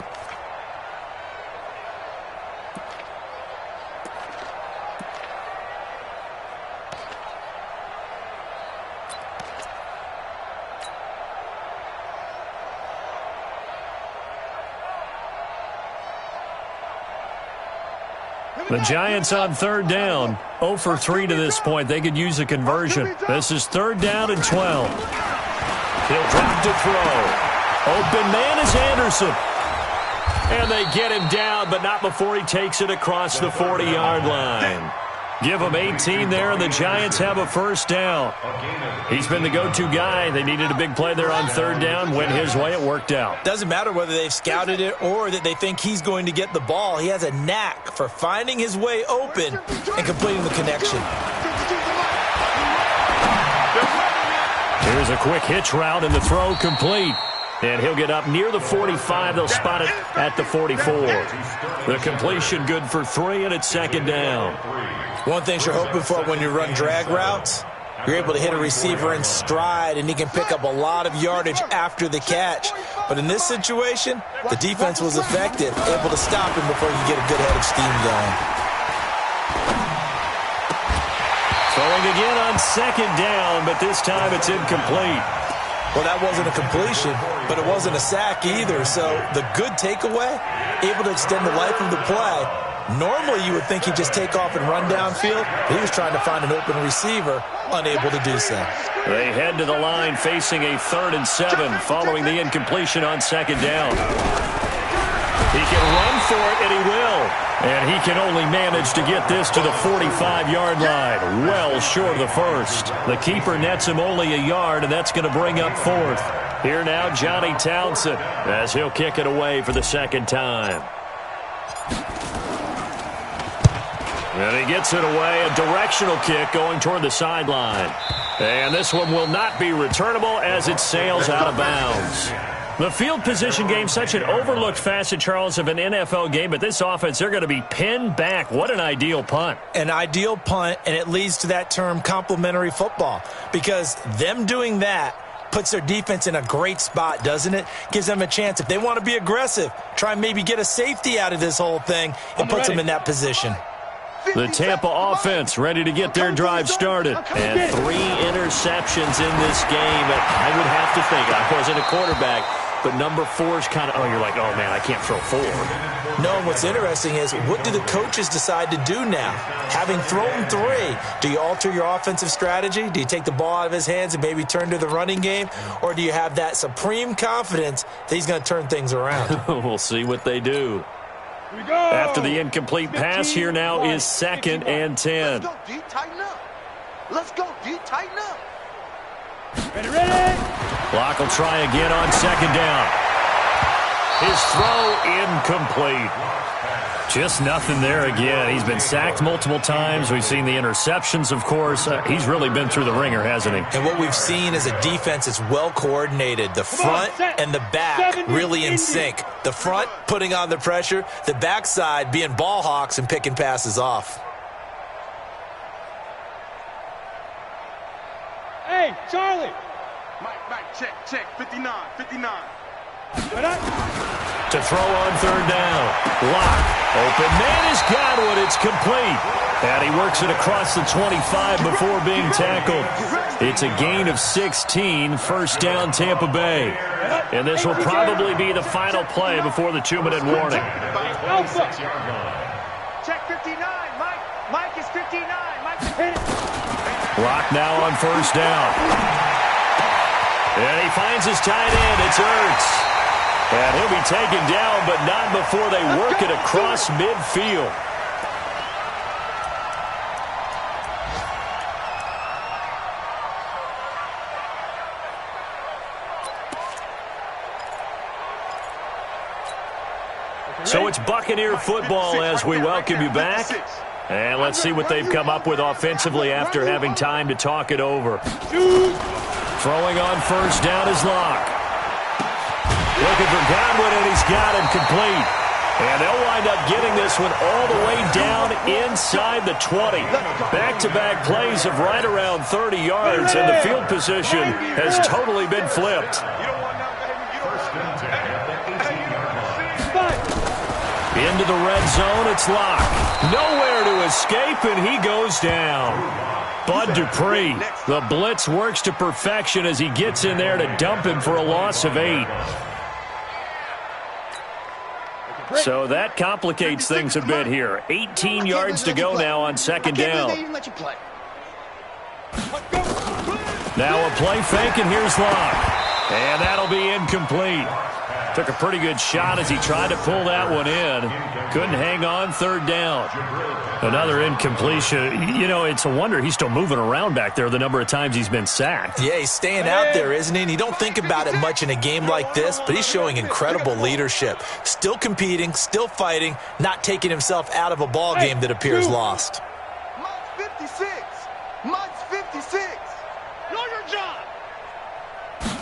Speaker 1: The Giants on 3rd down, 0 for 3 to this point. They could use a conversion. This is 3rd down and 12. He'll drop to throw. Open man is Anderson. And they get him down, but not before he takes it across the 40-yard line. Give him 18 there, and the Giants have a first down. He's been the go-to guy. They needed a big play there on 3rd down. Went his way. It worked out.
Speaker 3: Doesn't matter whether they've scouted it or that they think he's going to get the ball. He has a knack for finding his way open and completing the connection.
Speaker 1: Here's a quick hitch route, and the throw complete. And he'll get up near the 45. They'll spot it at the 44. The completion good for 3, and it's 2nd down.
Speaker 3: One thing you're hoping for when you run drag routes, you're able to hit a receiver in stride, and he can pick up a lot of yardage after the catch. But in this situation, the defense was effective, able to stop him before you get a good head of steam going.
Speaker 1: Throwing again on second down, but this time it's incomplete.
Speaker 3: Well, that wasn't a completion, but it wasn't a sack either. So the good takeaway, able to extend the life of the play. Normally you would think he'd just take off and run downfield. He was trying to find an open receiver, unable to do so.
Speaker 1: They head to the line facing a 3rd and 7 following the incompletion on second down. He can run for it, and he will. And he can only manage to get this to the 45-yard line, well short of the first. The keeper nets him only a yard, and that's going to bring up 4th. Here now, Johnny Townsend, as he'll kick it away for the second time. And he gets it away, a directional kick going toward the sideline. And this one will not be returnable as it sails out of bounds. The field position game, such an overlooked facet, Charles, of an NFL game, but this offense, they're going to be pinned back. What an ideal punt.
Speaker 3: An ideal punt, and it leads to that term complementary football, because them doing that puts their defense in a great spot, doesn't it? Gives them a chance. If they want to be aggressive, try and maybe get a safety out of this whole thing, and puts them in that position.
Speaker 1: The Tampa offense ready to get their drive started. And 3 interceptions in this game. I would have to think, I wasn't a quarterback, but number 4 is kind of, you're like, oh, man, I can't throw 4.
Speaker 3: No, and what's interesting is, what do the coaches decide to do now? Having thrown 3, do you alter your offensive strategy? Do you take the ball out of his hands and maybe turn to the running game? Or do you have that supreme confidence that he's going to turn things around?
Speaker 1: We'll see what they do. After the incomplete pass, here now is 2nd and 10.
Speaker 2: Let's go, D. Tighten up. Let's go, D. Tighten up.
Speaker 5: Ready?
Speaker 1: Clock will try again on second down. His throw incomplete. Just nothing there again. He's been sacked multiple times. We've seen the interceptions, of course. He's really been through the ringer, hasn't he?
Speaker 3: And what we've seen is a defense that's well coordinated. The front and the back really in sync. The front putting on the pressure, the backside being ball hawks and picking passes off.
Speaker 5: Hey, Charlie.
Speaker 2: Mike, check. 59.
Speaker 1: To throw on third down. Lock. Open man has got one. It's complete. And he works it across the 25 before being tackled. It's a gain of 16. First down, Tampa Bay. And this will probably be the final play before the 2-minute warning.
Speaker 5: Alpha.
Speaker 2: Check 59. Mike is 59. Mike hit it.
Speaker 1: Lock now on first down. And he finds his tight end. It's Ertz. And he'll be taken down, but not before they work it across midfield. So it's Buccaneer football as we welcome you back. And let's see what they've come up with offensively after having time to talk it over. Throwing on first down is Lock. Looking for Godwin, and he's got him complete. And they'll wind up getting this one all the way down inside the 20. Back-to-back plays of right around 30 yards, and the field position has totally been flipped. Into the red zone, it's Lock. Nowhere to escape, and he goes down. Bud Dupree, the blitz works to perfection as he gets in there to dump him for a loss of 8. So that complicates things a bit here. 18 yards to go now on second down. Now a play fake, and here's Lock. And that'll be incomplete. Took a pretty good shot as he tried to pull that one in. Couldn't hang on, third down. Another incompletion. You know, it's a wonder he's still moving around back there the number of times he's been sacked.
Speaker 3: Yeah, he's staying out there, isn't he? And you don't think about it much in a game like this, but he's showing incredible leadership. Still competing, still fighting, not taking himself out of a ball game that appears lost.
Speaker 2: Mike's 56. Mike's 56.
Speaker 5: Know your job.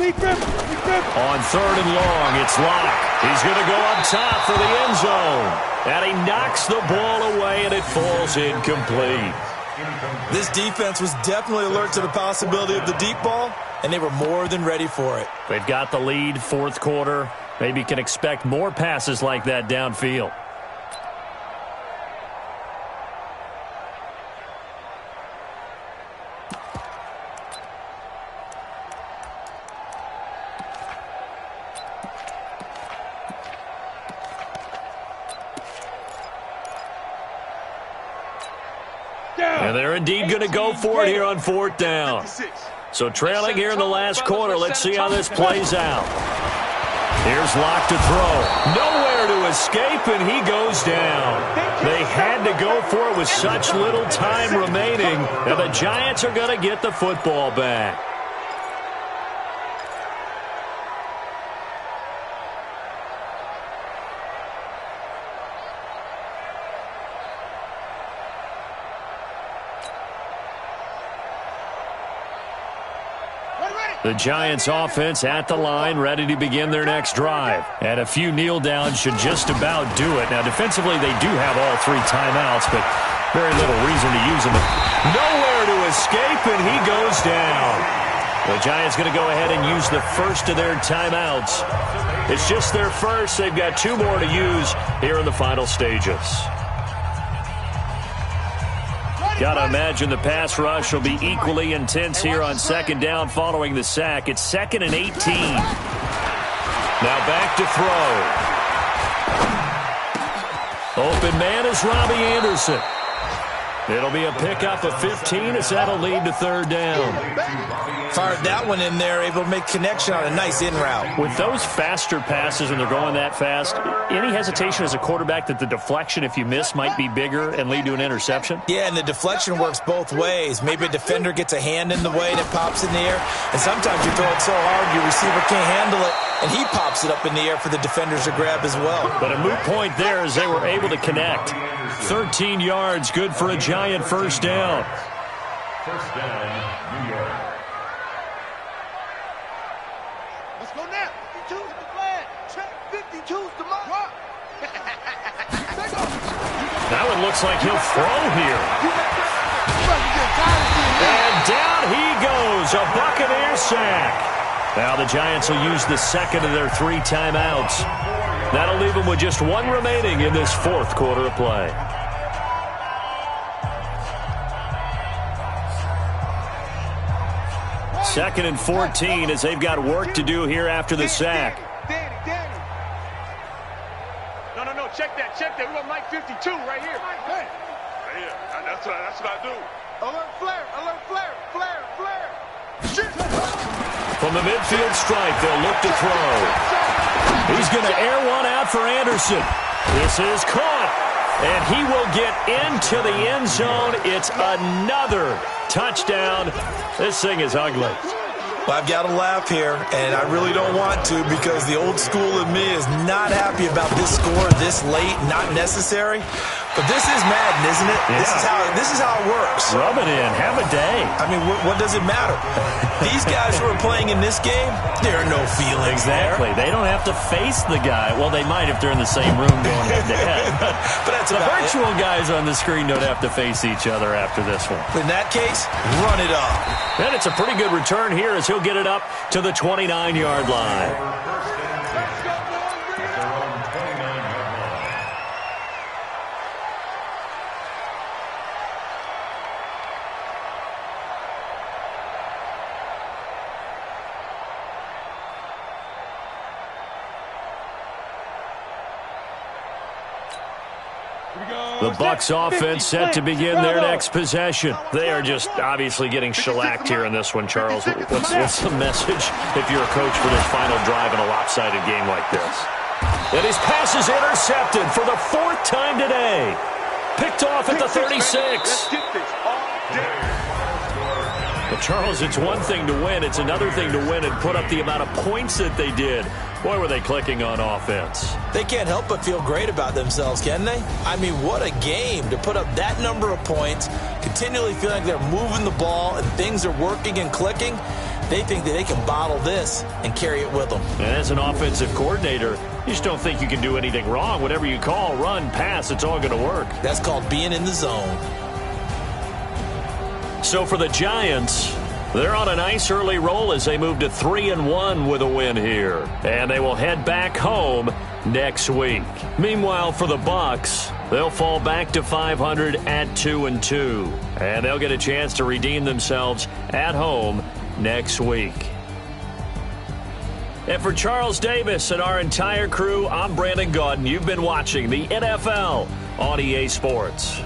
Speaker 1: On third and long, it's Lock. He's going to go up top for the end zone. And he knocks the ball away, and it falls incomplete.
Speaker 3: This defense was definitely alert to the possibility of the deep ball, and they were more than ready for it.
Speaker 1: They've got the lead, fourth quarter. Maybe can expect more passes like that downfield. And they're indeed going to go for it here on 4th down. So trailing here in the last quarter. Let's see how this plays out. Here's Locke to throw. Nowhere to escape, and he goes down. They had to go for it with such little time remaining, and the Giants are going to get the football back. The Giants offense at the line, ready to begin their next drive. And a few kneel downs should just about do it. Now, defensively, they do have all 3 timeouts, but very little reason to use them. Nowhere to escape, and he goes down. The Giants going to go ahead and use the first of their timeouts. It's just their first. They've got 2 more to use here in the final stages. Got to imagine the pass rush will be equally intense here on 2nd down following the sack. It's 2nd and 18. Now back to throw. Open man is Robbie Anderson. It'll be a pickup of 15 as that'll lead to 3rd down.
Speaker 3: Fired that one in there, able to make connection on a nice in route.
Speaker 1: With those faster passes and they're going that fast, any hesitation as a quarterback that the deflection, if you miss, might be bigger and lead to an interception?
Speaker 3: Yeah, and the deflection works both ways. Maybe a defender gets a hand in the way and it pops in the air. And sometimes you throw it so hard your receiver can't handle it, and he pops it up in the air for the defenders to grab as well.
Speaker 1: But a moot point there as they were able to connect. 13 yards, good for a Giant 1st down.
Speaker 4: 1st down, New York.
Speaker 2: Let's go now. 52's the flag. Check 52's the mark.
Speaker 1: Now it looks like he'll throw here. And down he goes. A Buccaneer sack. Now the Giants will use the 2nd of their 3 timeouts. That'll leave them with just 1 remaining in this 4th quarter of play. Second and 14 as they've got work to do here after the sack.
Speaker 2: Danny. No. Check that. We want Mike 52 right here. Hey. Yeah, that's what I do. Alert flare.
Speaker 1: From the midfield stripe, they'll look to throw. He's going to air one out for Anderson. This is caught, and he will get into the end zone. It's another touchdown. This thing is ugly.
Speaker 3: Well, I've got to laugh here, and I really don't want to because the old school in me is not happy about this score this late, not necessary. But this is Madden, isn't it?
Speaker 1: Yeah.
Speaker 3: This is how it works.
Speaker 1: Rub it in. Have a day.
Speaker 3: I mean, what does it matter? These guys who are playing in this game, there are no feelings
Speaker 1: exactly. They don't have to face the guy. Well, they might if they're in the same room going head-to-head.
Speaker 3: But that's
Speaker 1: the virtual guys on the screen don't have to face each other after this one.
Speaker 3: In that case, run it up.
Speaker 1: And it's a pretty good return here as he'll get it up to the 29-yard line. The Bucs offense set to begin their next possession. They are just obviously getting shellacked here in this one, Charles. What's the message if you're a coach for this final drive in a lopsided game like this? And his pass is intercepted for the 4th time today. Picked off at the 36. But Charles, it's one thing to win. It's another thing to win and put up the amount of points that they did. Boy, were they clicking on offense.
Speaker 3: They can't help but feel great about themselves, can they? I mean, what a game to put up that number of points, continually feeling like they're moving the ball and things are working and clicking. They think that they can bottle this and carry it with them.
Speaker 1: And as an offensive coordinator, you just don't think you can do anything wrong. Whatever you call, run, pass, it's all going to work.
Speaker 3: That's called being in the zone.
Speaker 1: So for the Giants, they're on a nice early roll as they move to 3-1 with a win here. And they will head back home next week. Meanwhile, for the Bucs, they'll fall back to 500 at 2-2. And they'll get a chance to redeem themselves at home next week. And for Charles Davis and our entire crew, I'm Brandon Gaudin. You've been watching the NFL on EA Sports.